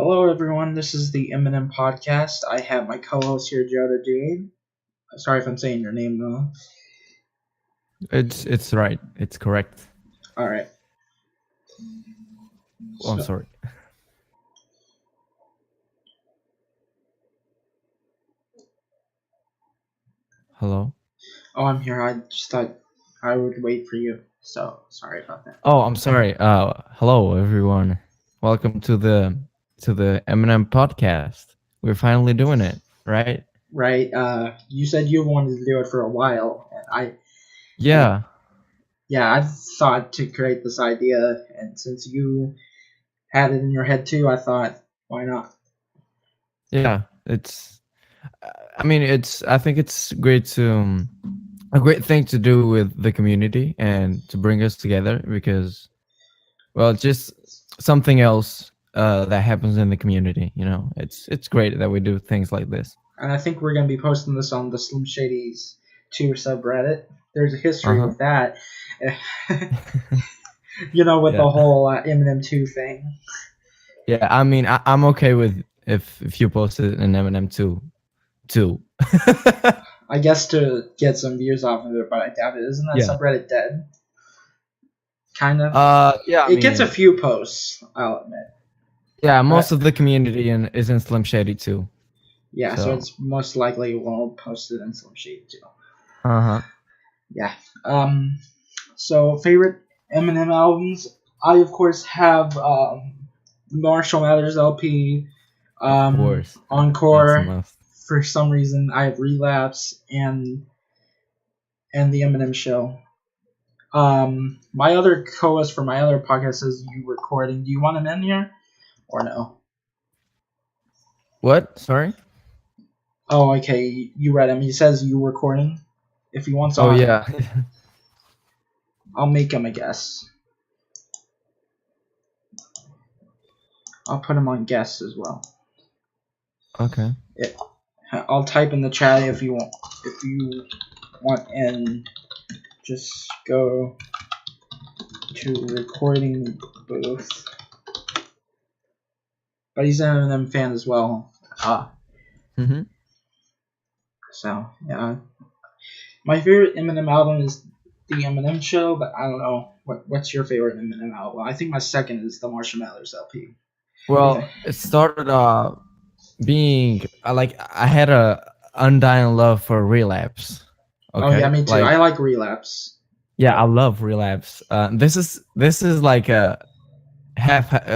Hello, everyone. This is the Eminem podcast. I have my co-host here, Joda Jade. Sorry if I'm saying your name wrong. It's right. It's correct. All right. Oh, I'm So, sorry. Hello. I'm here. I just thought I would wait for you. So sorry about that. Oh, I'm sorry. Hello everyone. Welcome to the Eminem podcast. We're finally doing it, right? Right. You said you wanted to do it for a while, and and Yeah. yeah, I thought to create this idea, and since you had it in your head too, I thought, why not? Yeah. It's. I mean, it's. I think it's great to a great thing to do with the community and to bring us together because, well, just something else that happens in the community. It's great that we do things like this. And I think we're gonna be posting this on the Slim Shadys 2 subreddit. There's a Uh history huh. with that. With the Yeah. whole Eminem 2 thing. Yeah, I mean, I'm okay with if you posted an Eminem too. I guess to get some views off of it, but I doubt it. Isn't that Yeah. subreddit dead? Kind of. Yeah. I It gets a mean, few posts, I'll admit. yeah. Most But of the community is in Slim Shady too. yeah, so So. it's most likely won't post it in some shade too. Uh huh. Yeah. So favorite Eminem albums? I of course have Marshall Mathers LP, Of course. That's a Encore. must. For some reason, I have Relapse and the Eminem Show. My other co-host for my other podcast says you recording. Do you want him in here or no? What? Sorry. Oh, okay. You read him. He says you recording. If he wants Oh on, yeah. I'll make him a guest. I'll put him on guest as well. Okay. Yeah. I'll type in the chat if you want. If you want, and just go to recording booth. But he's an Eminem fan as well. Mhm. So yeah. My favorite Eminem album is the Eminem Show, but I don't know what's your favorite Eminem album. I think my second is the Marshall Mathers LP. If Well, it started being like I had a undying love for Relapse. Oh yeah, Okay, me too. I like like Relapse. yeah, I love Relapse. This is like a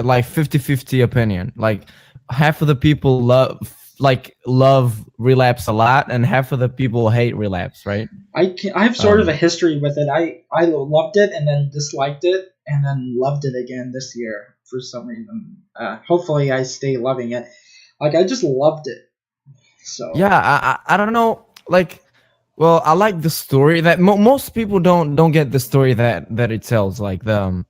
like 50-50 opinion. Like half of the people love Relapse a lot and half of the people hate Relapse, right? I have sort of a um history with it. I loved it and then disliked it and then loved it again this year for some reason. Hopefully I stay loving it. Like I just loved it. So yeah, I don't know, like, well, I like the story that most people don't get the story that it tells, like um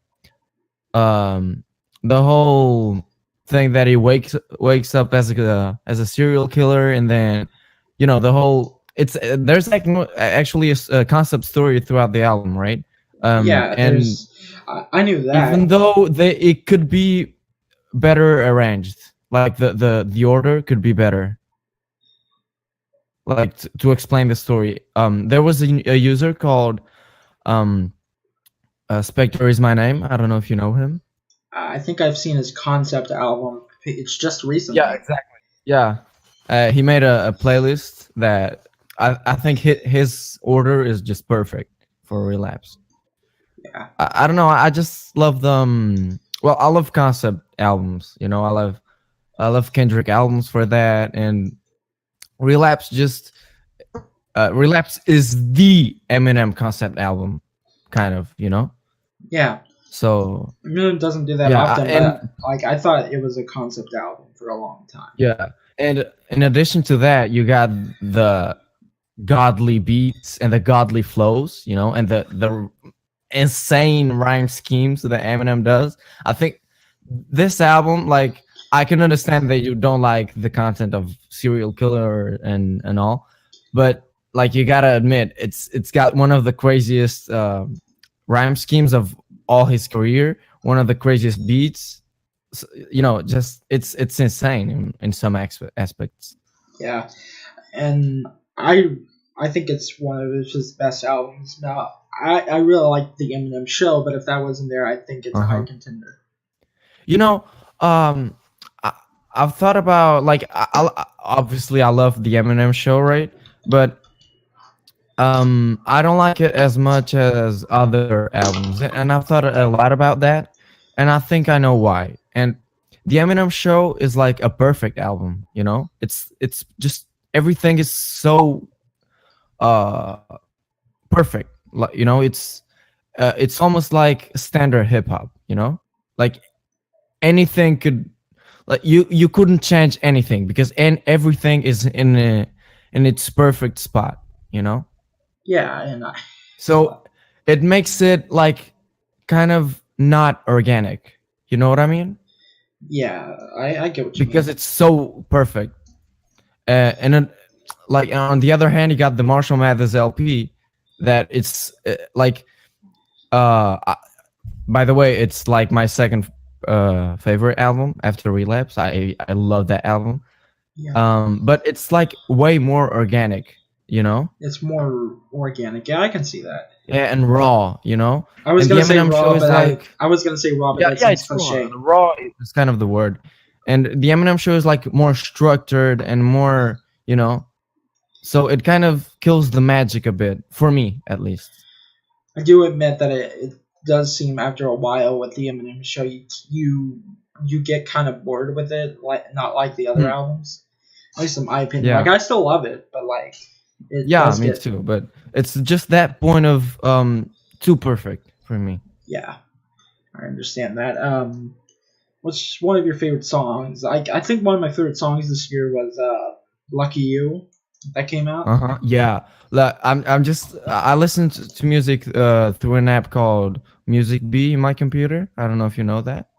the whole thing that he wakes up as a serial killer, and then the whole it's there's like actually a concept story throughout the album, right? yeah, And there's I knew even that. though it could be better arranged, like the order could be better, like to explain the story. There was a user called um Spectre is my name. I don't know if you know him. I think I've seen his concept album. It's just Yeah, recently. exactly. Yeah, he made a playlist that I think his order is just perfect for Relapse. Yeah. I don't know. I just love them. Well, I love concept albums. I love Kendrick albums for that, and Relapse just Relapse is the Eminem concept album, kind of. Yeah. So Eminem doesn't do that yeah, often, and but like I thought it was a concept album for a long time. yeah, and in addition to that, you got the godly beats and the godly flows, and the insane rhyme schemes that Eminem does. I think this album, like, I can understand that you don't like the content of serial killer and all, but like you gotta admit, it's got one of the craziest rhyme schemes of all his career, one of the craziest beats. just it's insane in some aspects. Yeah, and I I think it's one of his best albums. Now, I really like the Eminem Show, but if that wasn't there, I think it's a high Uh-huh. contender. You know, um, I, I've thought about like obviously I love the Eminem Show, right? But I don't like it as much as other albums, and I've thought a lot about that, and I think I know why. And the Eminem Show is like a perfect album. It's just everything is so uh perfect. Like it's almost like standard hip hop. Like anything could like you couldn't change anything because everything is in its perfect spot. You know Yeah, and uh, So it makes it like kind of not organic. You know what I mean? yeah, I get what you Because mean. it's so perfect. And then, like on the other hand, you got the Marshall Mathers LP that it's like uh by the way, it's like my second favorite album after Relapse. I love that album. Yeah, But it's like way more organic, you know? it's more organic. Yeah, I can see that. Yeah, and raw. I was And the gonna say Eminem show raw, is but like I was gonna say raw, but yeah, that yeah, seems it's raw. cliche. The raw is kind of the word, and the Eminem show is like more structured and more, so it kind of kills the magic a bit for me, at least. I do admit that it does seem after a while with the Eminem Show, you get kind of bored with it, like not like the other Hmm. albums. At least in my opinion. Like Yeah, I still love it, but like it yeah, does me get too. But it's just that point of too perfect for me. yeah. I understand that. What's one of your favorite songs? I think one of my favorite songs this year was "Lucky You" that came out. Uh huh. Yeah, I'm just I listen to music through an app called Music B in my computer. I don't know if you know that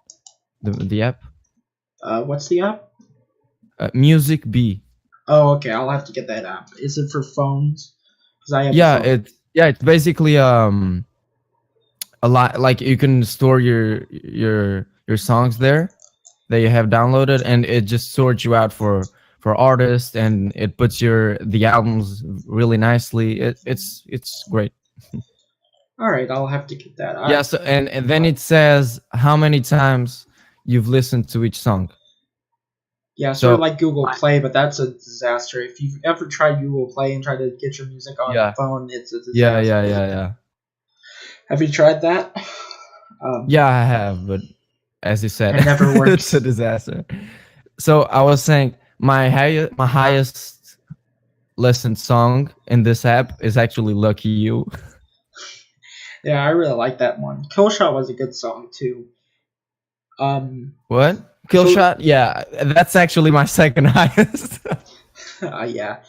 the app What's the app? Music B. Oh, okay. I'll have to get that app. Is it for phones? Because I have a Yeah, phone. it's basically a lot like you can store your songs there that you have downloaded, and it just sorts you out for artists, and it puts the albums really nicely. It's great. All right, I'll have to get that. Yeah, so and then it says how many times you've listened to each song. Yeah, sort of So like Google Play, but that's a disaster. If you've ever tried Google Play and tried to get your music on a yeah, phone, it's a yeah, disaster. yeah, yeah, yeah. Have you tried that? Um, Yeah, I have, but as you said, it never it's a works. disaster. So I was saying my highest listened song in this app is actually "Lucky You." Yeah, I really like that one. Killshot was a good song too. What? Kill, Killshot? Yeah, that's actually my second highest. yeah.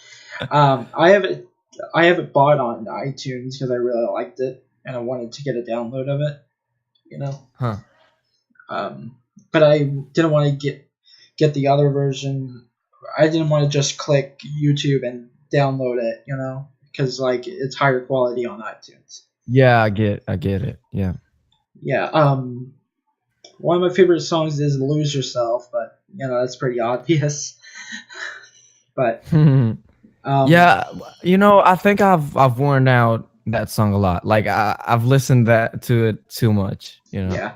I have it. I have it bought on iTunes because I really liked it and I wanted to get a download of it. You know. Huh. Um, but I didn't want to get the other version. I didn't want to just click YouTube and download it. You know, because like it's higher quality on iTunes. Yeah, I get it. Yeah. Yeah. One of my favorite songs is "Lose Yourself," but you know that's pretty obvious. But um, Yeah, I think I've worn out that song a lot. Like I've listened that to it too much. yeah,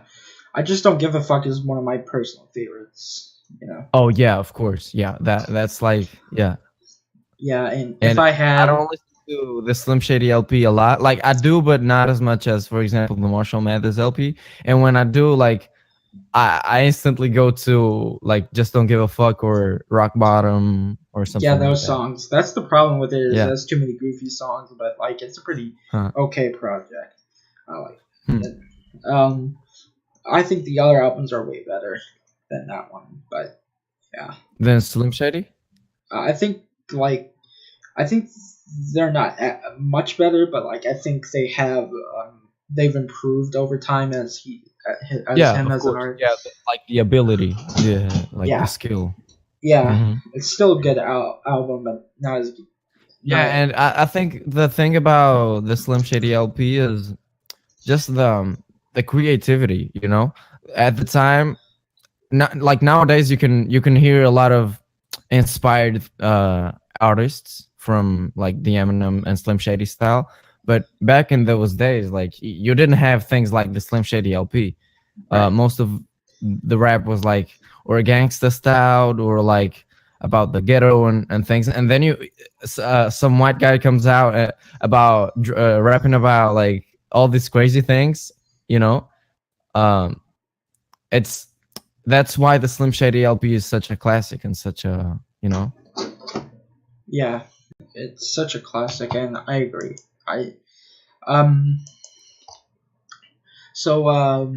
I just don't give a fuck is one of my personal favorites. You know. Oh yeah, of course. Yeah, that's like yeah. Yeah, and if And I I had, don't listen to the Slim Shady LP a lot. Like I do, but not as much as, for example, the Marshall Mathers LP. And when I do, like I instantly go to like Just Don't Give a Fuck or Rock Bottom or yeah, something like those that. songs. That's the problem with it is Yeah. there's too many goofy songs, but like it's a pretty Huh. okay project. I like Hmm. it. I think the other albums are way better than that one, but yeah, Then Slim Shady. I think like I think they're not much better, but like I think they've improved over time as Yeah, him of as an course. art. Yeah, like the ability. Yeah, like the Yeah, skill. yeah, Hmm. it's still a good album, but Yeah, not and I think the thing about the Slim Shady LP is just the creativity. At the time, not like nowadays you can hear a lot of inspired artists from like the Eminem and Slim Shady style. But back in those days, like you didn't have things like the Slim Shady LP. Right. Most of the rap was like or gangsta style or like about the ghetto and things. And then some white guy comes out about rapping about like all these crazy things, you know. Um, it's that's why the Slim Shady LP is such a classic and such a Yeah, it's such a classic, and I agree. I um so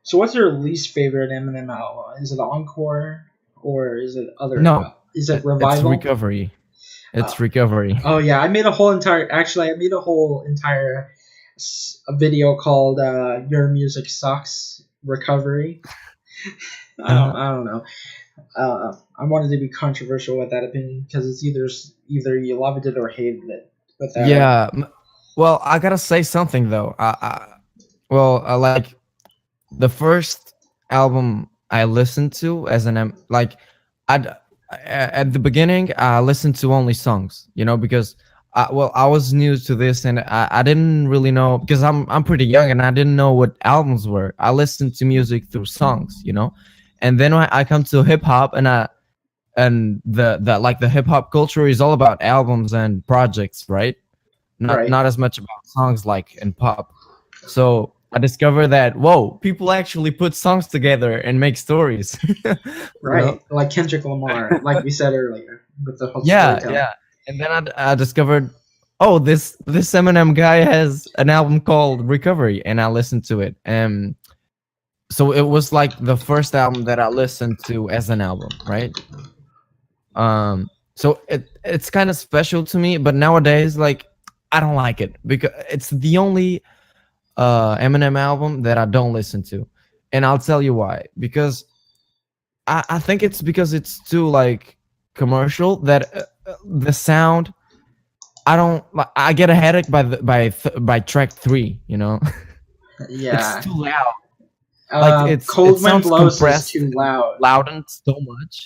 so what's your least favorite Eminem album? Is it Encore or is it other? no, Is it it's Revival? recovery. Uh, It's recovery. oh yeah, I made a whole entire. Actually, I made a whole entire a video called "Your Music Sucks." Recovery. I don't know. I wanted to be controversial with that opinion because it's either you loved it or hated it. With that, Yeah. Well, I gotta say something though. Like the first album I listened to as like I'd at the beginning I listened to only songs, because I was new to this and I didn't really know because I'm pretty young and I didn't know what albums were. I listened to music through songs, and then I come to hip hop and the hip hop culture is all about albums and projects, right? Not right, not as much about songs like in pop. So I discovered that whoa, people actually put songs together and make stories. you know? right, like Kendrick Lamar, like we said earlier with the whole Yeah, storytelling. yeah. And then I discovered, oh, this Eminem guy has an album called Recovery, and I listened to it. And so it was like the first album that I listened to as an album, right? So it's kind of special to me, but nowadays, like, I don't like it because it's the only Eminem album that I don't listen to, and I'll tell you why. Because I think it's because it's too like commercial that the sound. I get a headache by track 3. It's Yeah, too loud. Like it Cold Wind sounds Blows is compressed too and loud. loudened so much.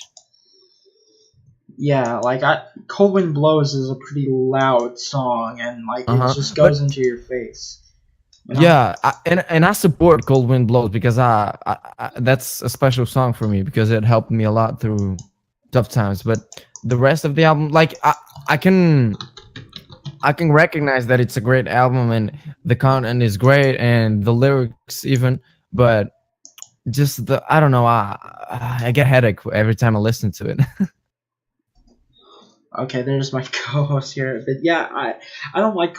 Yeah, like Cold Wind Blows is a pretty loud song, and like it Uh-huh. just But goes into your face. You know? yeah, and I support Cold Wind Blows because that's a special song for me because it helped me a lot through tough times. But the rest of the album, like I can I can recognize that it's a great album and the content is great and the lyrics even, but just I don't know, I get headache every time I listen to it. Okay, there's my co-host here, but yeah, I don't like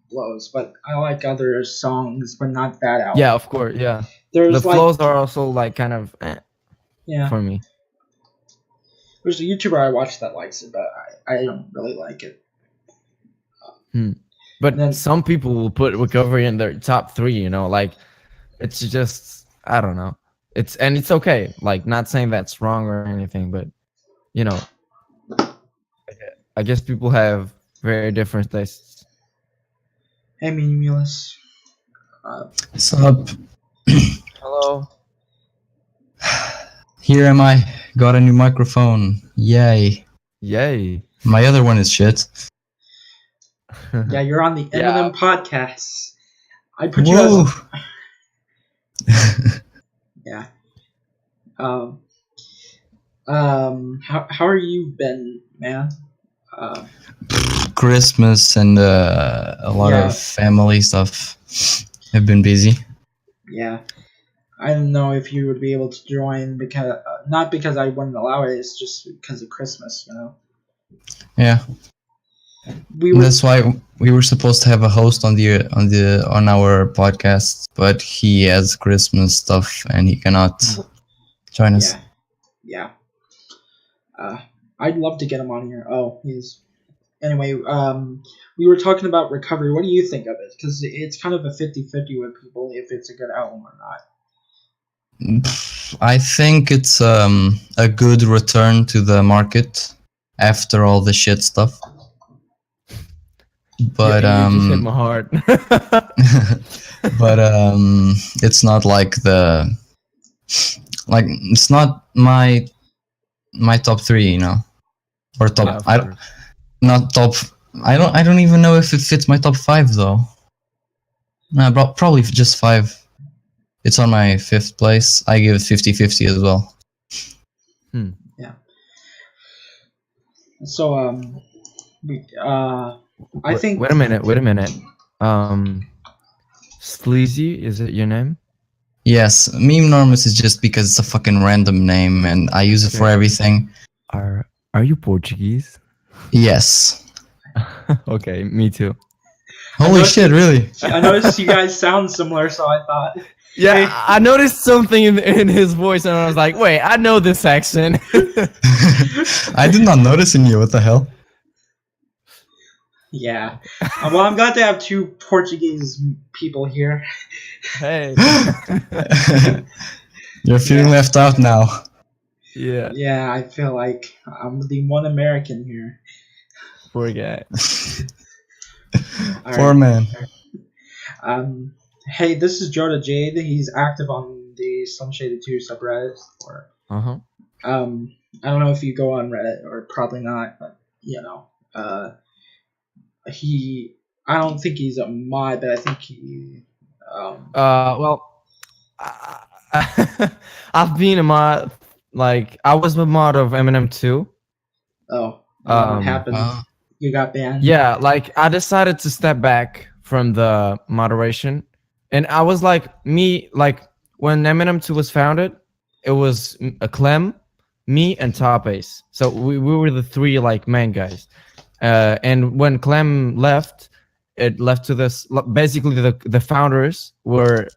Blows, but I like other songs, but not that Yeah, album. of course, yeah. The There's like flows are also like kind of yeah, for me. there's a YouTuber I watch that likes it, but I don't really like it. Hmm. And But then some people will put recovery in their top 3, like it's just I don't know. It's okay. Like not saying that's wrong or anything, but you know, I guess people have very different tastes. hey, Mimulus, uh, What's up? Hello. Here am I. Got a new microphone. Yay. Yay. My other one is shit. yeah, you're on the Yeah. Eminem podcast. I put you Whoa. as yeah. How are you been, man? Christmas and a lot Yeah. of family stuff. I've been busy. Yeah, I don't know if you would be able to join because not because I wouldn't allow it. It's just because of Christmas, Yeah. We were That's why we were supposed to have a host on our podcast, but he has Christmas stuff and he cannot join us. yeah. I'd love to get him on here. Oh, he's anyway. We were talking about recovery. What do you think of it? Because it's kind of a 50-50 with people if it's a good album or not. I think it's a good return to the market after all the shit stuff. But you just hit my heart. but it's not like the Like it's not my top three, you know, or top. Yeah, of I course. not top. I don't even know if it fits my top five though. No, probably just five. It's on my fifth place. I give it 50-50 as well. Yeah. So we, I think Wait a minute. Wait a minute. Sleazy, is it your name? Yes, meme enormous is just because it's a fucking random name and I use it for Okay. everything. Are you Portuguese? Yes. Okay, me too. Holy shit, really? I noticed you guys sound similar, so I thought. Yeah, Hey. I noticed something in his voice, and I was like, "Wait, I know this accent." I did not notice in you. What the hell? Yeah. Well, I'm glad to have two Portuguese people here. Hey. You're feeling left out now. Yeah, Yeah, I feel like I'm the one American here. poor guy. Poor man. Hey, this is Joda Jade. He's active on the Slim Shady 2 subreddit. Or, Uh-huh. I don't know if you go on Reddit, or probably not, but, you know, I don't think he's a mod, but I think he, Well, I've been a mod. Like, I was a mod of Eminem too. and then what happened? Uh, You got banned? Yeah, like I decided to step back from the moderation, and I was like, when Eminem 2 was founded, it was a Clem, me, and Top Ace. So we were the three like main guys. And when Clem left, it left to this basically the founders were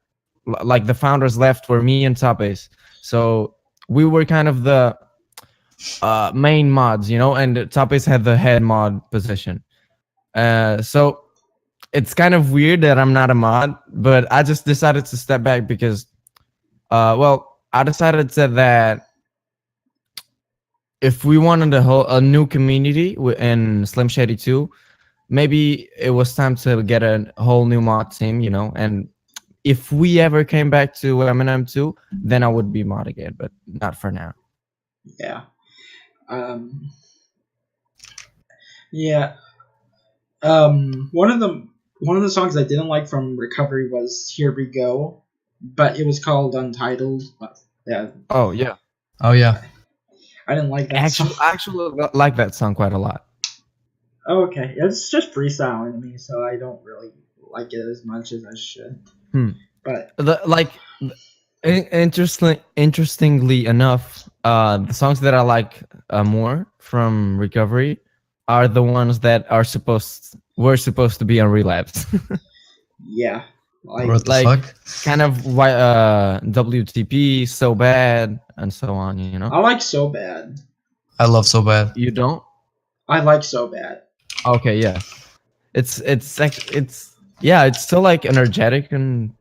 like the founders left were me and Top Ace. So we were kind of the main mods, you know, and Top Ace had the head mod position. So it's kind of weird that I'm not a mod, but I just decided to step back because, I decided that if we wanted a new community in Slim Shady 2, maybe it was time to get a whole new mod team, you know. And if we ever came back to Eminem 2, then I would be mod again, but not for now. Yeah. Yeah. One of the songs I didn't like from Recovery was "Here We Go," but it was called Untitled. But yeah, Oh yeah, oh yeah. I didn't like that song. I actually like that song quite a lot. Oh, okay, it's just freestyling to me, so I don't really like it as much as I should. But Interestingly enough, the songs that I like more from Recovery are the ones that were supposed to be on Relapse. yeah, What the like fuck? kind of WTP, So Bad, and so on. You know, I like So Bad. I love So Bad. you don't? I like So Bad. Okay, yeah. It's still like energetic and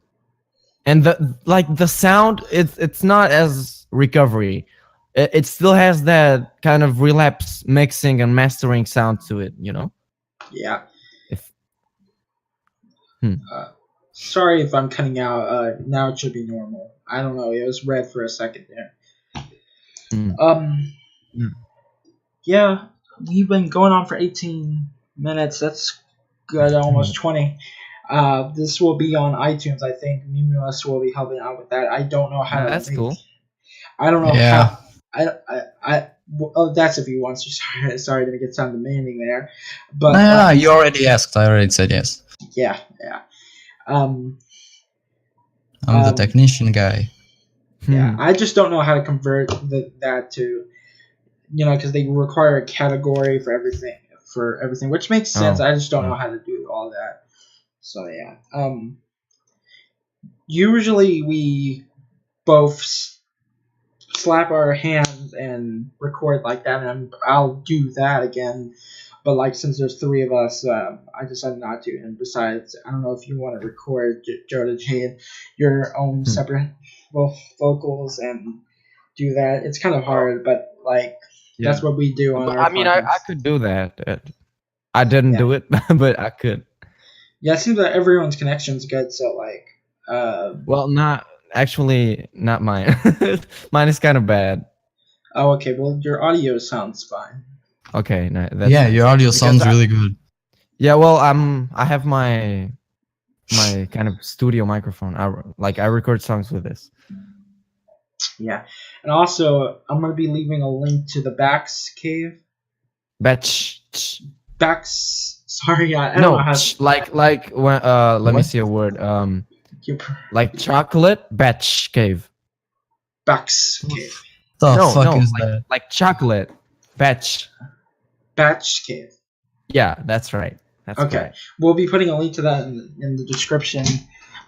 the sound it's not as Recovery. It still has that kind of Relapse mixing and mastering sound to it, you know. Yeah. If Sorry if I'm cutting out. Now it should be normal. I don't know. It was red for a second there. Yeah, we've been going on for 18 minutes. That's good, almost 20. This will be on iTunes, I think. Mimulas will be helping out with that. I don't know how. That's cool. I don't know Yeah. how. Oh, that's if you want. Sorry to make it sound demanding there, but No, you already asked. I already said yes. yeah. I'm the technician guy. Yeah, I just don't know how to convert that to, because they require a category for everything, which makes sense. I just don't know how to do all that. So yeah. Usually we both slap our hands and record like that, and I'll do that again. But like, since there's three of us, I decided not to. And besides, I don't know if you want to record Joda Jade your own separate vocals and do that. It's kind of hard, but like that's what we do on our. I mean, I could do that. I didn't do it, but I could. Yeah, it seems that everyone's connection's good. So like, well, not actually not mine. Mine is kind of bad. Oh, okay. Well, your audio sounds fine. Okay, no, that's Yeah, nice. your audio Because sounds really good. Yeah, well, I have my kind of studio microphone. I record songs with this. Yeah, and also I'm gonna be leaving a link to the Backs Cave. Batch. Backs. Sorry, I don't No, know how. like when let me What? see a word. You Like chocolate batch cave. Backs Cave. The No, fuck no, is like that? like chocolate batch. Batch Cave. Yeah, that's right. That's Okay, correct. we'll be putting a link to that in the description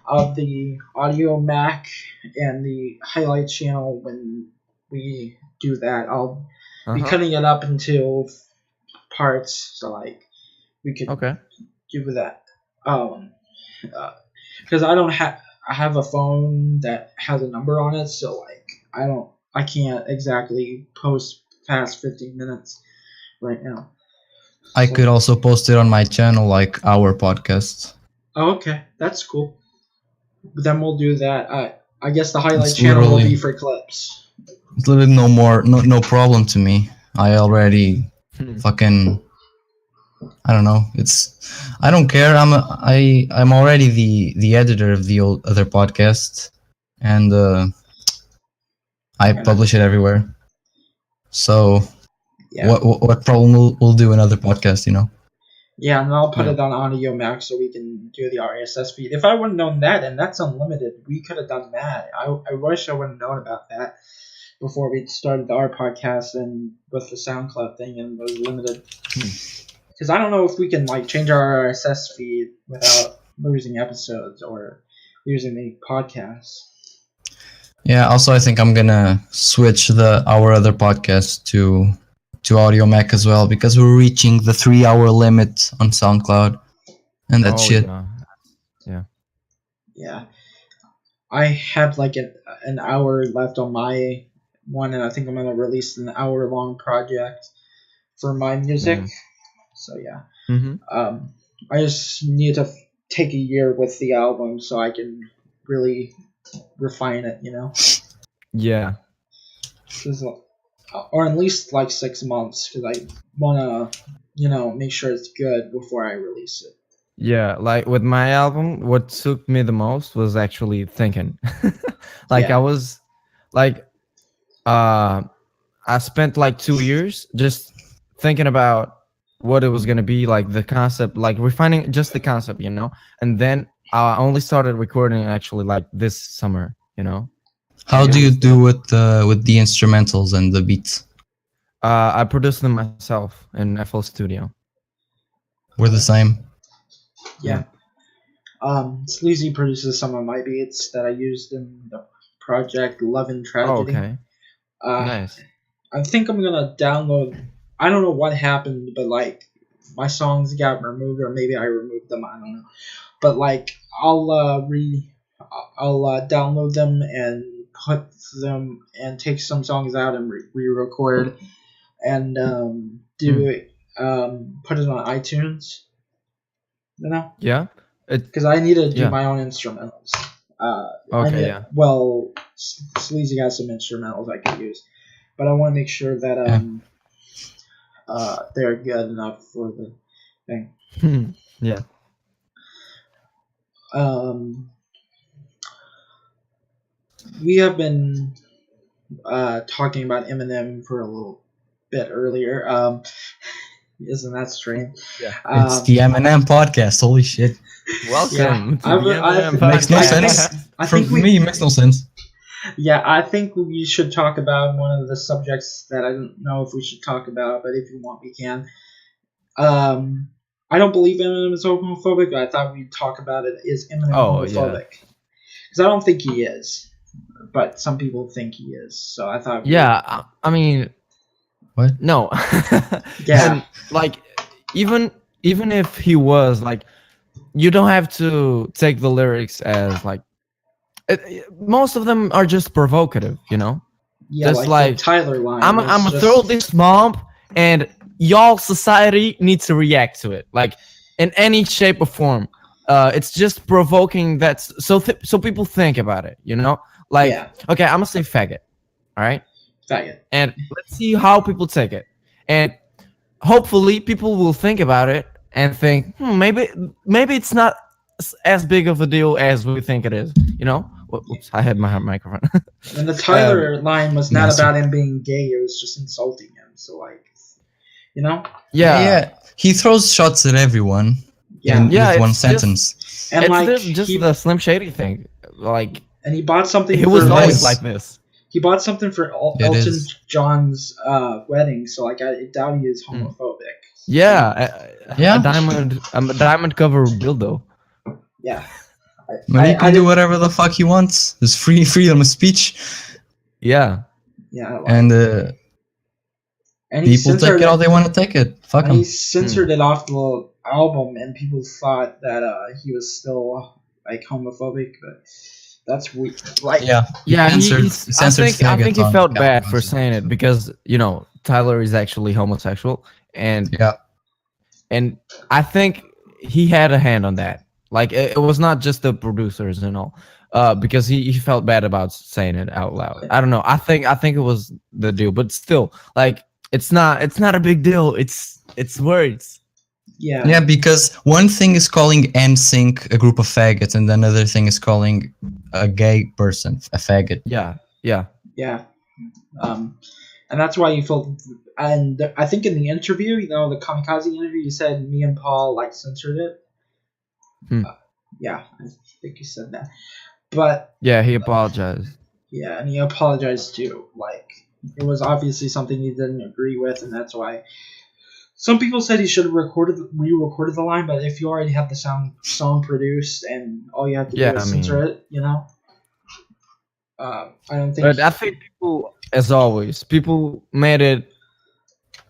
of the Audio Mac and the highlights channel when we do that. I'll be Uh-huh. cutting it up into parts, so like we could Okay. do that. Because I have a phone that has a number on it, so like I can't exactly post past 15 minutes right now. I So- could also post it on my channel, like our podcast. Oh, okay, that's cool. Then we'll do that. I guess the highlight It's channel will literally- be for clips. It's literally no problem to me. I already Hmm. fucking, I don't know. I don't care. I'm already the editor of the other podcast, and I Yeah. publish it everywhere. So Yeah, what problem we'll do another podcast? yeah, and I'll put Yeah. it on Audio Max so we can do the RSS feed. If I would have known that, and that's unlimited, we could have done that. I wish I would have known about that before we started our podcast and with the SoundCloud thing and was limited. Because I don't know if we can like change our RSS feed without losing episodes or losing the podcast. Yeah. Also, I think I'm gonna switch our other podcast to Audio Mac as well, because we're reaching the 3-hour limit on SoundCloud, and that shit. Yeah. Yeah, I have like an hour left on my one, and I think I'm gonna release an hour-long project for my music. Mhm. So yeah, Mm-hmm. I just need to take a year with the album so I can really refine it, Yeah. 'Cause, or at least like 6 months, because I wanna, make sure it's good before I release it. Yeah, like with my album, what took me the most was actually thinking. Like Yeah. I was like I spent like 2 years just thinking about what it was gonna be, like the concept, like refining just the concept, and then I only started recording actually like this summer. How do you do with the instrumentals and the beats? I produced them myself in FL Studio. We're the same. Yeah. Sleazy produces some of my beats that I used in the project Love and Oh, Tragedy. okay, Uh, nice. I think I'm gonna download. I don't know what happened, but like my songs got removed, or maybe I removed them. I don't know. But like I'll download them and put them and take some songs out and re-record and do it. Put it on iTunes. Yeah. Because I need to do Yeah. my own instrumentals. Okay. Yeah. Well, Sleazy has some instrumentals I could use, but I want to make sure that they're good enough for the thing. Yeah. We have been talking about Eminem for a little bit earlier. Isn't that strange? Yeah. It's the Eminem podcast. Holy shit! Welcome to I've- the I've- Eminem Makes no I podcast. sense. I For think we- me, it makes no sense. Yeah, I think we should talk about one of the subjects that I don't know if we should talk about, but if you want, we can. I don't believe Eminem is homophobic, but I thought we'd talk about it. Is Eminem homophobic? Because I don't think he is, but some people think he is. So I thought. Yeah, I mean, What? no. Yeah. And, like, even if he was, like, you don't have to take the lyrics as like. Most of them are just provocative, Yeah, just like like, the Tyler line. I'm was gonna just- throw this bomb, and y'all society needs to react to it, like in any shape or form. it's just provoking that so people think about it, you know, like Yeah, okay, I'm gonna say faggot, all right, faggot. and let's see how people take it, and hopefully people will think about it and think maybe it's not as big of a deal as we think it is, you know. Oops, I had my microphone. And the um, Tyler line was not Master. about him being gay; it was just insulting him. So like, you know, yeah, Yeah, he throws shots at everyone yeah, yeah, with one it's just sentence. and it's like this just the Slim Shady thing, like he bought something he for was It always is. like this. he bought something for It Elton is. John's wedding. So like, I doubt he is Mm. homophobic. Yeah, Yeah. a diamond cover dildo. Yeah, But he I can do didn't. whatever the fuck he wants. There's freedom of speech, Yeah, Yeah, like, and and he people take censored it how it. they want to take it. Fuck And he them. censored it off the album, and people thought that he was still like homophobic, but that's weird. Like, Yeah, yeah. he I censored think faggot he on felt the bad album for as well. saying it because you know Tyler is actually homosexual, Yeah, and I think he had a hand on that. Like it was not just the producers and all, because he felt bad about saying it out loud. I don't know. I think it was the deal, but still, like it's not a big deal. It's words. yeah, yeah. Because one thing is calling NSYNC a group of faggots, and another thing is calling a gay person a faggot. Yeah, yeah, yeah. And that's why you felt. And I think in the interview, you know, the Kamikaze interview, you said me and Paul like censored it. Hmm. Yeah, I think you said that. But yeah. He apologized. yeah, and he apologized too. Like, it was obviously something he didn't agree with, and that's why. Some people said he should have re-recorded the line, but if you already have the song produced and all you have to do Yeah, I is mean, censor it, you know, I don't think. but I think people, as always, people made it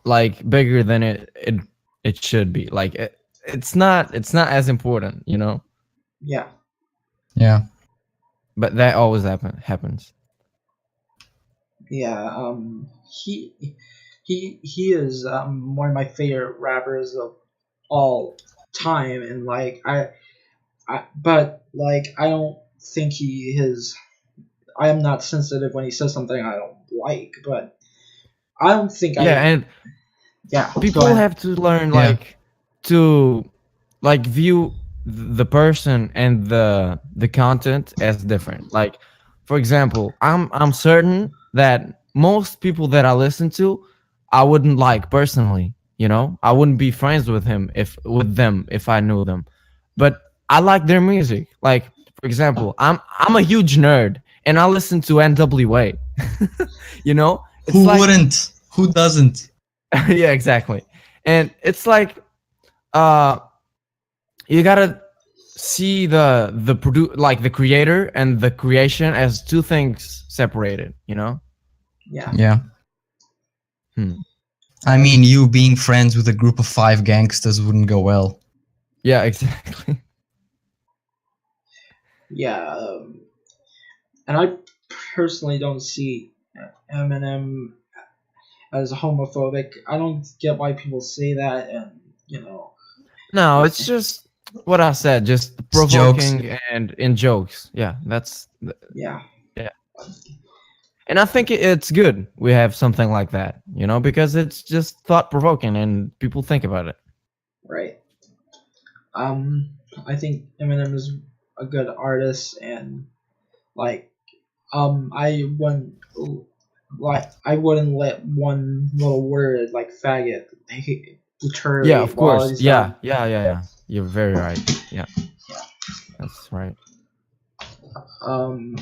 like bigger than it should be. Like it's not as important, you know. Yeah, Yeah, But that always happens. yeah. He is one of my favorite rappers of all time, and like but like I don't think he is. I am not sensitive when he says something I don't like, but I don't think Yeah, and Yeah, go people ahead. have to learn Yeah. to like view the person and the content as different. Like for example, I'm certain that most people that I listen to I wouldn't like personally, you know? I wouldn't be friends with them if I knew them. But I like their music. Like for example, I'm a huge nerd and I listen to NWA. You know? It's who like wouldn't? Who doesn't? yeah, exactly. And it's like uh you gotta see like the creator and the creation as two things separated, you know. Yeah, Yeah. Hmm. I mean, you being friends with a group of 5 gangsters wouldn't go well. Yeah, exactly. yeah. And I personally don't see Eminem as homophobic. I don't get why people say that, and you know, No, it's just what I said, just It's jokes. provoking and in jokes. Yeah, yeah, yeah. And I think it's good we have something like that, you know, because it's just thought provoking and people think about it. right. I think Eminem is a good artist, and like, I wouldn't let one little word like faggot deter Yeah, me of while course. he's Yeah, done. yeah, yeah, yeah. You're very right. Yeah, that's right. Um,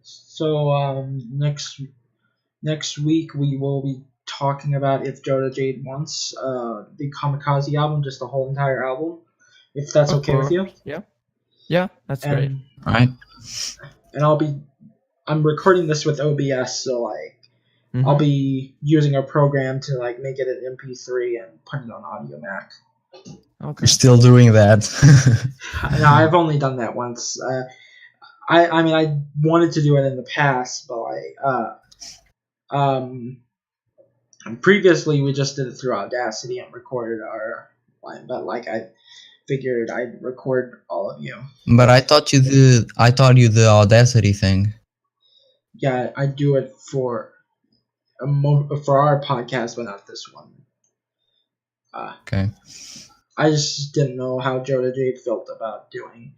so next week we will be talking about if Joda Jade wants the Kamikaze album, just the whole entire album, if that's Of okay with course. you. Yeah. Yeah, that's great. And Right? I'm recording this with OBS, so like I'll Mhm. be using a program to like make it an MP3 and put it on Audio Mac. Okay. You're still doing that. Now I've only done that once. I mean I wanted to do it in the past, but like previously we just did it through Audacity and recorded our line, but like I figured I'd record all of you. But I thought you the Audacity thing. Yeah, I do it for for our podcast, but not this one. Okay. I just didn't know how Joe the Jade felt about doing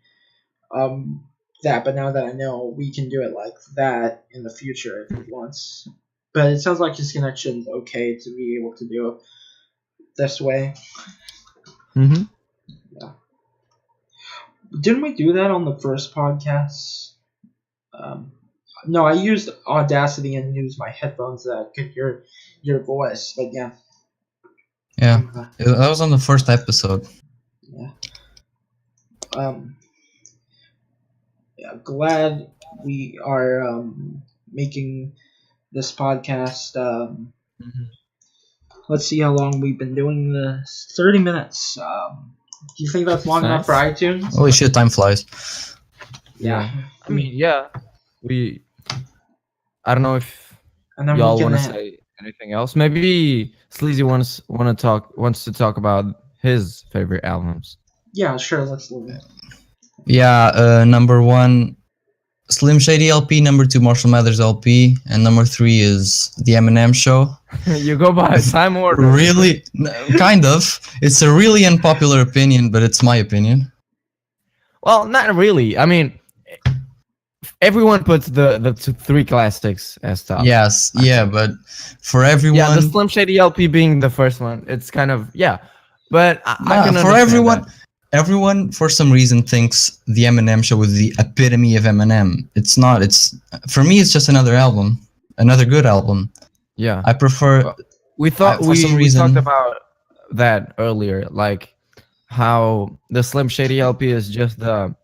that, but now that I know, we can do it like that in the future if he wants. But it sounds like his connection's okay to be able to do it this way. Mm-hmm. Yeah. Didn't we do that on the first podcast? No, I used Audacity and used my headphones that could hear your voice, but yeah. Yeah, that was on the first episode. Yeah. Yeah, glad we are making this podcast. Let's see how long we've been doing this. 30 minutes. Do you think that's long enough for iTunes? Holy shit, time flies. Yeah. I mean, yeah. I don't know if And then y'all we can want to say anything else. Maybe Sleazy wants to talk about his favorite albums. Yeah, sure. Let's leave it. Yeah, number 1, Slim Shady LP. Number 2, Marshall Mathers LP, and number 3 is the Eminem Show. You go by time order. Really, kind of. It's a really unpopular opinion, but it's my opinion. Well, not really. I mean, everyone puts the 3 classics as top. Yes, yeah, but for everyone, Yeah, the Slim Shady LP being the first one, it's kind of But I can for understand everyone. that. Everyone, for some reason, thinks the Eminem Show is the epitome of Eminem. It's not. It's for me. It's just another album, another good album. Yeah, I prefer. Well, we thought for some we reason- talked about that earlier, like how the Slim Shady LP is just the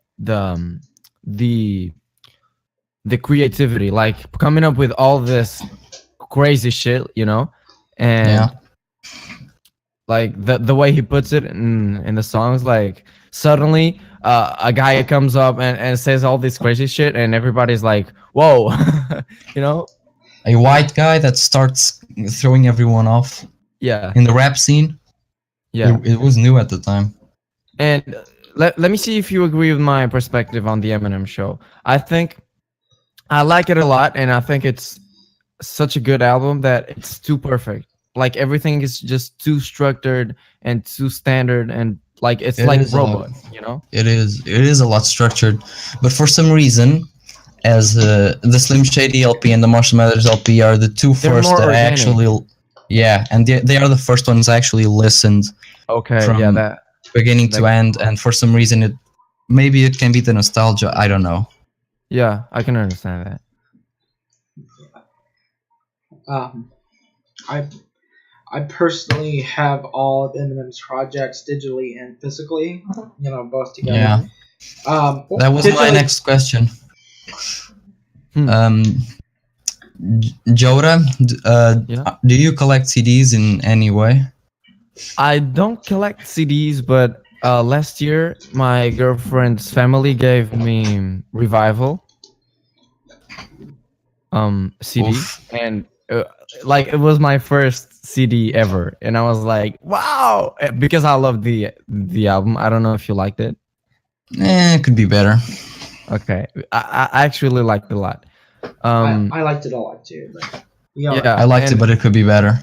creativity, like coming up with all this crazy shit, and Yeah. like the way he puts it in the songs, like suddenly a guy comes up and says all this crazy shit, and everybody's like, whoa. A white guy that starts throwing everyone off Yeah, in the rap scene. yeah. It was new at the time. And let me see if you agree with my perspective on the Eminem Show. I think I like it a lot, and I think it's such a good album that it's too perfect. Like everything is just too structured and too standard, and like it's It like is a lot. robot. It is a lot structured, but for some reason, as the Slim Shady LP and the Marshall Mathers LP are the two They're first more that I organic. actually, yeah, and they are the first ones I actually listened Okay, From- yeah, that. beginning to Like- end, and for some reason maybe it can be the nostalgia. I don't know. Yeah, I can understand that. I personally have all of Eminem's projects digitally and physically, both together. Yeah. That was my digitally- next question. Hmm. Jota, Yeah. do you collect CDs in any way? I don't collect CDs, but last year my girlfriend's family gave me Revival CD, Oof. and like it was my first CD ever, and I was like, wow, because I love the album. I don't know if you liked it. It could be better. Okay, I actually liked it a lot. I liked it a lot too. But Yeah, I liked it, but it could be better.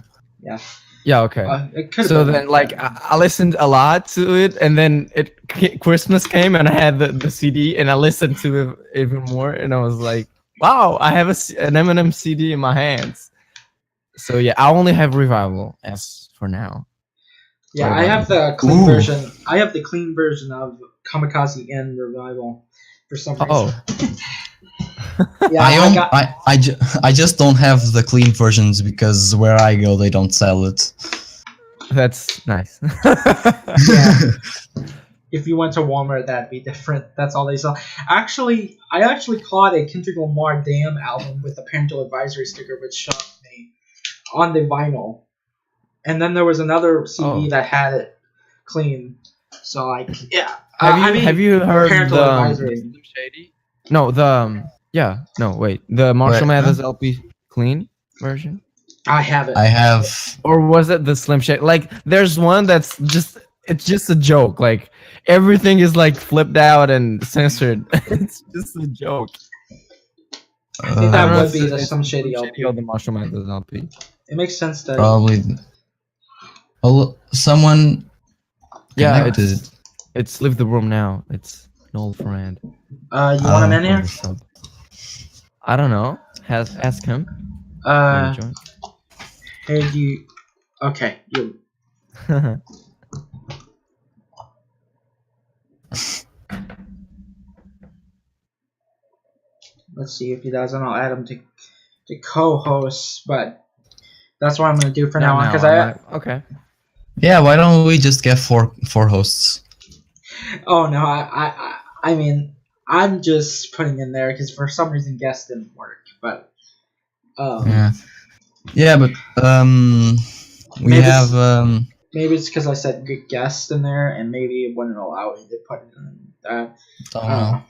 yeah, okay. it could. So then, like, I listened a lot to it, and then Christmas came, and I had the CD, and I listened to it even more, and I was like, wow, I have an Eminem CD in my hands. So yeah, I only have Revival as for now. Yeah, I have the clean Ooh. version. I have the clean version of Kamikaze and Revival for some reason. Oh, Yeah, I just don't have the clean versions because where I go they don't sell it. that's nice. Yeah. If you went to Walmart, that'd be different. That's all they sell. Actually, I actually caught a Kendrick Lamar Damn album with the parental advisory sticker, which shocked me, on the vinyl. And then there was another CD that had it clean. So, like, yeah. Have you heard parental the advisory. Slim Shady? No, the Marshall Wait, Mathers LP clean version. I have it. I have Or was it the Slim Shady? Like, there's one that's just it's just a joke. Like everything is like flipped out and censored. It's just a joke. I think I that don't know would if be the it's Some Shady Shady LP. or the Marshall Mathers LP. It makes sense that. Probably. Oh, someone Yeah, connected. it's leave the room now. It's an old friend. You want him in For here? the sub. I don't know. Ask him. Uh, Join. hey, do you? Okay, you. Let's see if he doesn't. I'll add him to co-host, but that's what I'm gonna do for now on because okay. Yeah, why don't we just get four hosts? Oh no, I mean I'm just putting in there because for some reason guest didn't work, but yeah, but we Maybe have maybe it's because I said good guest in there, and maybe it wouldn't allow me to put it in that. don't know.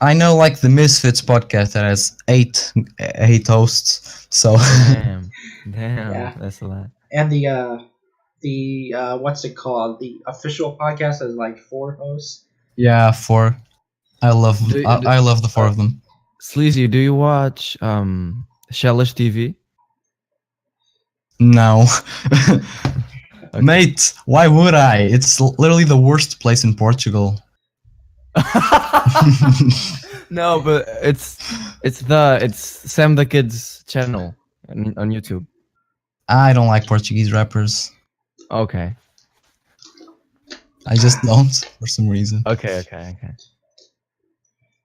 I know like the Misfits podcast that has eight hosts, so Damn, Yeah. that's a lot. And the what's it called? The official podcast has like 4 hosts. yeah, four. I love I love the four of them. Sleazy, do you watch Shellish TV? No. Mate, why would I? It's literally the worst place in Portugal. No, but it's Sam the Kid's channel on YouTube. I don't like Portuguese rappers. Okay. I just don't for some reason. Okay.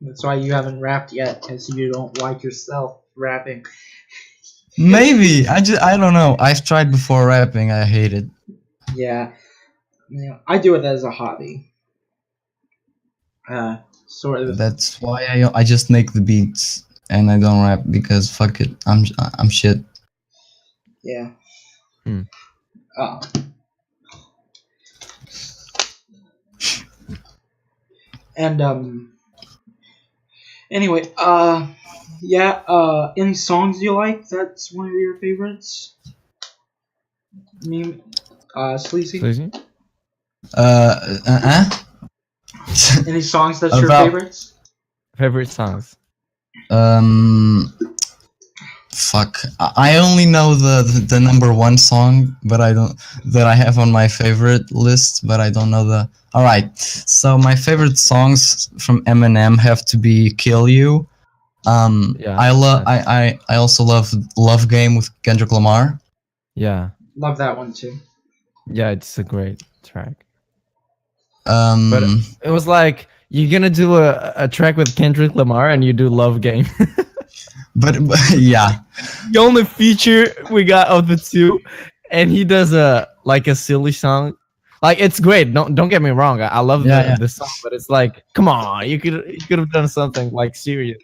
That's why you haven't rapped yet, because you don't like yourself rapping. Maybe I don't know. I've tried before rapping. I hate it. Yeah, I do it as a hobby. Sort of. That's why I just make the beats and I don't rap because fuck it. I'm shit. Yeah. Hmm. And anyway, any songs you like? That's one of your favorites. Me, Sleazy. Sleazy? Any songs that's your About- favorites? Favorite songs? Fuck. I only know the number one song, but I don't that I have on my favorite list, but I don't know the. All right. So my favorite songs from Eminem have to be "Kill You." Yeah, I also love "Love Game" with Kendrick Lamar. Yeah. Love that one too. Yeah, it's a great track. Um, But it was like you're gonna do a track with Kendrick Lamar and you do Love Game. but yeah, The only feature we got of the two, and he does a silly song. Like it's great. Don't get me wrong. I love the song, but it's like, come on, you could have done something like serious.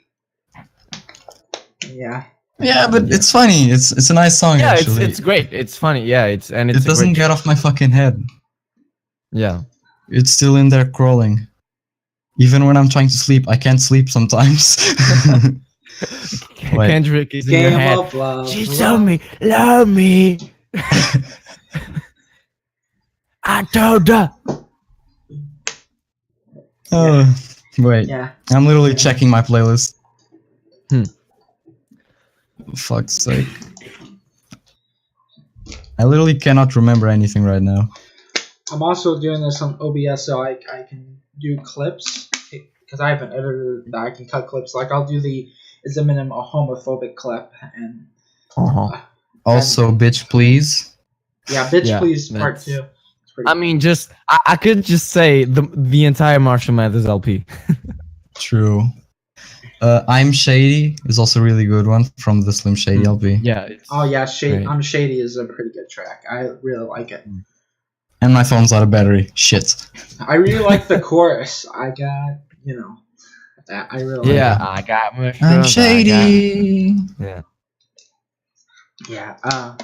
Yeah. yeah, but it's funny. It's a nice song. Yeah, actually. it's great. It's funny. Yeah, it's it a doesn't great get off my fucking head. Yeah. It's still in there crawling. Even when I'm trying to sleep, I can't sleep sometimes. Wait. Kendrick is in your Game head. of love. She told me, love me. I told her. Oh, wait. Yeah. I'm literally checking my playlist. Fuck's sake. I literally cannot remember anything right now. I'm also doing this on OBS so I can do clips because I have an editor that I can cut clips. Like I'll do the is Eminem a homophobic clip and Also, bitch, please. yeah, bitch Yeah, please part that's- 2. It's pretty I mean, just I could just say the entire Marshall Mathers LP. True. I'm Shady is also a really good one from the Slim Shady LP. Yeah. oh yeah, Shady. Great. I'm Shady is a pretty good track. I really like it. And my phone's out of battery. Shit. I really like the chorus. I got I really like Yeah, it. I got mushrooms. I'm Shady. Yeah. Yeah.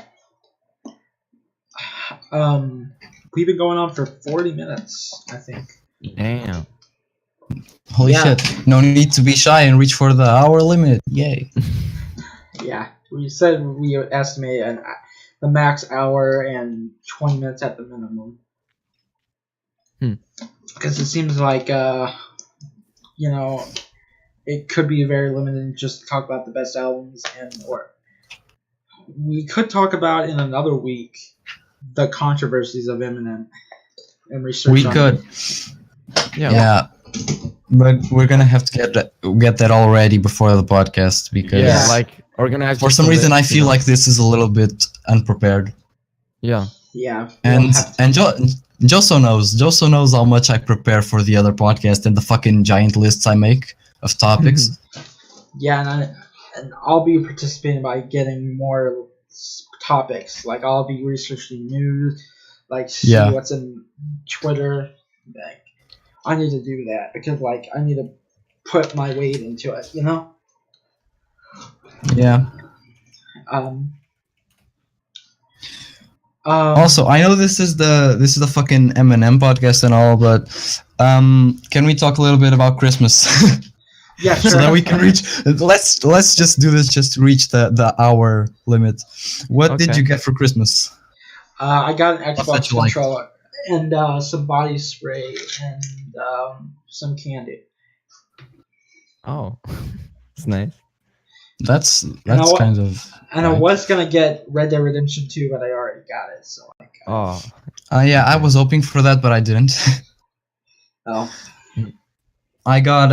We've been going on for 40 minutes, I think. Damn. Holy Yeah. shit. No need to be shy and reach for the hour limit. Yay. Yeah, we said we estimate the max hour and 20 minutes at the minimum. Because it seems like it could be very limited just to talk about the best albums, or we could talk about in another week the controversies of Eminem and research. We on could. it. Yeah. But we're gonna have to get that all ready before the podcast because Yeah, like organize. for some reason I feel like this is a little bit unprepared. Yeah. Yeah. And Joso knows how much I prepare for the other podcast and the fucking giant lists I make of topics. Yeah, and I'll be participating by getting more topics. Like I'll be researching news, like see what's in Twitter. Like I need to do that because like I need to put my weight into it. Yeah. Also, I know this is the fucking Eminem podcast and all, but can we talk a little bit about Christmas? Yeah, sure. So that we can reach. Let's just do this just to reach the hour limit. What did you get for Christmas? I got an Xbox controller and some body spray and some candy. Oh, that's nice. That's kind of. And I was gonna get Red Dead Redemption 2, but I already got it. So like. Oh. Yeah, I was hoping for that, but I didn't. Oh. I got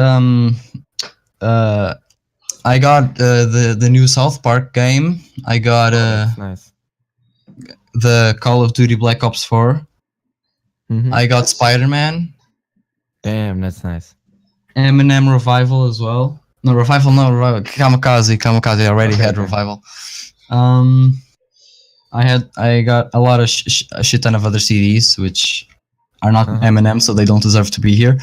the new South Park game. I got nice. The Call of Duty Black Ops 4. Mm-hmm. I got Spider-Man. Damn, that's nice. Eminem Revival as well. No, Revival. Kamikaze I already had Revival. I got a lot of a shit ton of other CDs which are not Eminem, so they don't deserve to be here.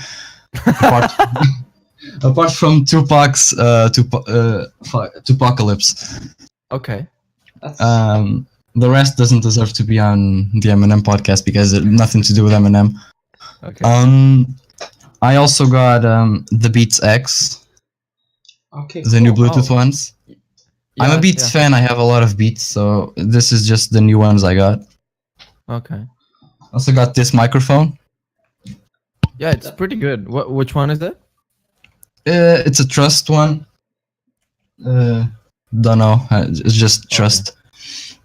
Apart from Tupac's Tupacalypse. Okay. The rest doesn't deserve to be on the Eminem podcast because it nothing to do with Eminem. Okay. I also got the Beats X. Okay. The new Bluetooth ones. Yeah, I'm a Beats fan. I have a lot of Beats, so this is just the new ones I got. Okay. Also got this microphone. Yeah, it's pretty good. Which one is that? It's a Trust one. Don't know. It's just Trust.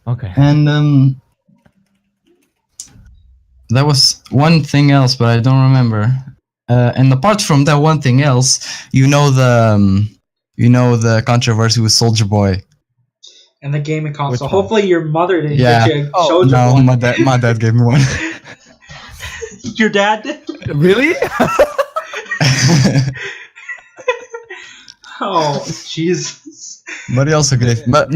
Okay. And there was one thing else, but I don't remember. And apart from that one thing else, the controversy with Soldier Boy. And the gaming console. Hopefully your mother didn't get you a Soldier no, Boy. my dad gave me one. Your dad did? Really? Oh, Jesus. But he also gave, but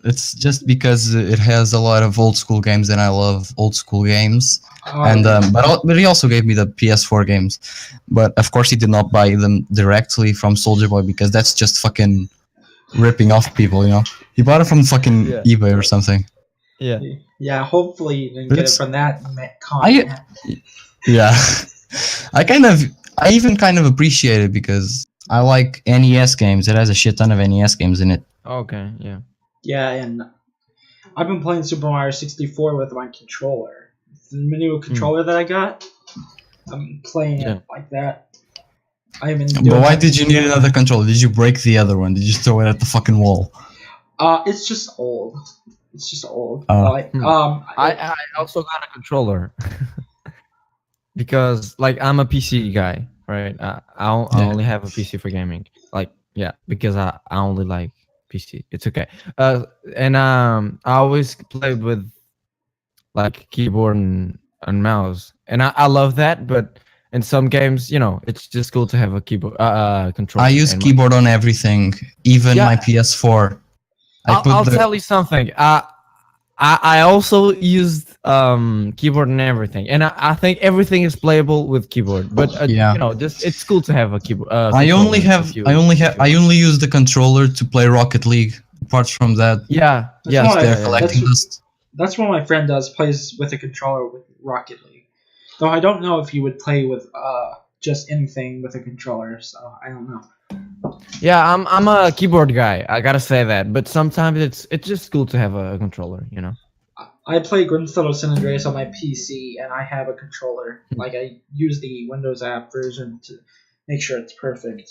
it's just because it has a lot of old school games, and I love old school games. And but he also gave me the PS4 games, but of course he did not buy them directly from Soldier Boy because that's just fucking ripping off people, He bought it from fucking eBay or something. Yeah. Yeah, hopefully you didn't get it from that Yeah. I even kind of appreciate it because I like NES games. It has a shit ton of NES games in it. Okay, yeah. Yeah, and I've been playing Super Mario 64 with my controller. The new controller that I got, I'm playing it like that. But why did you need another controller? Did you break the other one? Did you throw it at the fucking wall? It's just old. I also got a controller because I'm a PC guy, right? I only have a PC for gaming. Because I only like PC. It's okay. And I always played with keyboard and mouse, and I love that. But in some games, it's just cool to have a keyboard controller. I use keyboard on everything, even my PS4. I'll tell you something. I also used keyboard and everything, and I think everything is playable with keyboard. But just it's cool to have a keyboard. I only use the controller to play Rocket League. Apart from that, collecting dust. That's what my friend does. Plays with a controller with Rocket League. Though I don't know if he would play with just anything with a controller. So I don't know. Yeah, I'm a keyboard guy. I gotta say that. But sometimes it's just cool to have a controller. I play Grand Theft Auto San Andreas on my PC, and I have a controller. Like, I use the Windows app version to make sure it's perfect.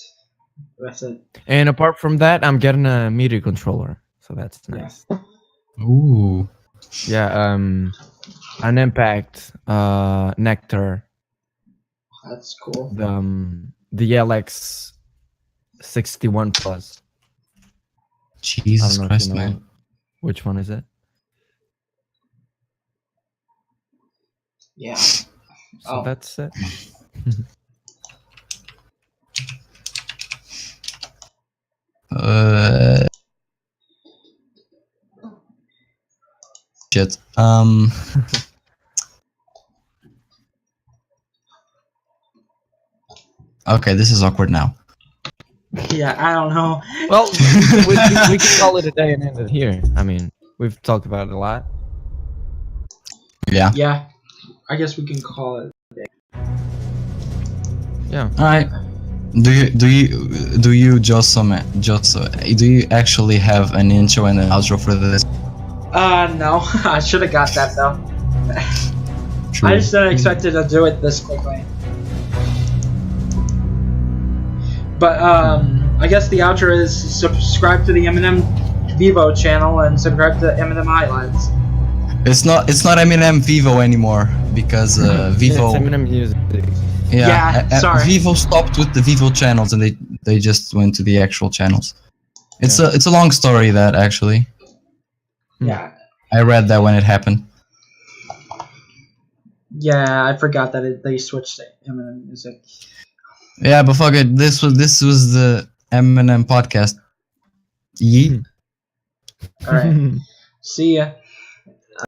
That's it. And apart from that, I'm getting a MIDI controller, so that's nice. Ooh. Yeah, an Impact, Nectar, That's cool. the LX 61 Plus. Jesus I don't know if Christ, you know man. which one is it. Yeah. So Oh. that's it. Shit. Okay, this is awkward now. Yeah, I don't know. Well, we can call it a day and end it here. I mean, we've talked about it a lot. Yeah. Yeah, I guess we can call it. Yeah. All right. Do you do you actually have an intro and an outro for this? No, I should have got that though. True. I just didn't expect it to do it this quickly. But I guess the outro is subscribe to the Eminem Vivo channel and subscribe to Eminem Islands. It's not Eminem Vivo anymore because Vivo. It's Eminem Music. Yeah, sorry. Vivo stopped with the Vivo channels and they just went to the actual channels. It's a long story that actually. Yeah. I read that when it happened. Yeah, I forgot that they switched to Eminem Music. Yeah, but fuck it. This was the Eminem podcast. Yeet. All right. See ya.